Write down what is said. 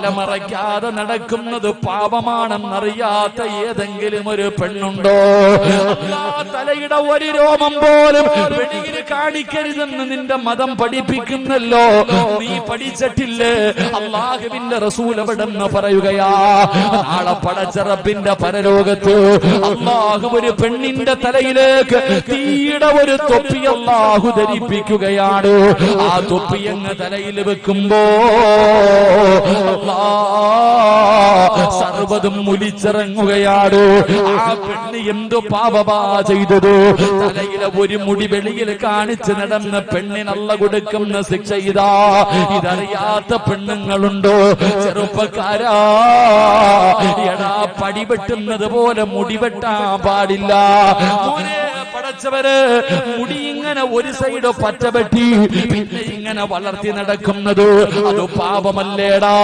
തലമറയ്ക്കാതെ നടക്കുന്നത് പാപമാണെന്നറിയാത്ത ഏതെങ്കിലും ഒരു പെണ്ണുണ്ടോ? തലയുടെ ഒരു രോമം പോലും വെളിയിൽ കാണിക്കരുതെന്ന് നിന്റെ മതം പഠിപ്പിക്കുന്നല്ലോ. നീ പഠിച്ചിട്ടില്ലേ? അല്ലാഹുവിന്റെ റസൂൽ എവിടെന്ന് പറയുകയാ, നാളെ പടച്ച റബ്ബിന്റെ പരലോകത്ത് അല്ലാഹു ഒരു പെണ്ണിന്റെ തലയിലേക്ക് തീയുടെ ഒരു തൊപ്പി അല്ലാഹു ധരിപ്പിക്കുകയാണ്. ആ തൊപ്പി അങ്ങ് തലയിൽ വെക്കുമ്പോ സർവ്വതും മുലിച്ചിറങ്ങുകയാണ്. ആ പെണ്ണ് എന്തു പാപമാ ചെയ്തത്? തലയിലെ ഒരു മുടി വെളിയിൽ കാണിച്ച് നടന്ന പെണ്ണിനല്ല കൊടുക്കുന്ന ശിക്ഷ ഇതാ. ഇതറിയാത്ത പെണ്ണുങ്ങളുണ്ടോ? ചെറുപ്പക്കാരാ, എടാ പടി വെട്ടുന്നത് പോലെ മുടി വെട്ടാൻ പാടില്ല. പടച്ചവര് മുടി ഇങ്ങനെ ഒരു സൈഡ് പറ്റപറ്റി പിന്നെ ഇങ്ങനെ വളർത്തി നടക്കുന്നത് അത് പാപമല്ലേടാ?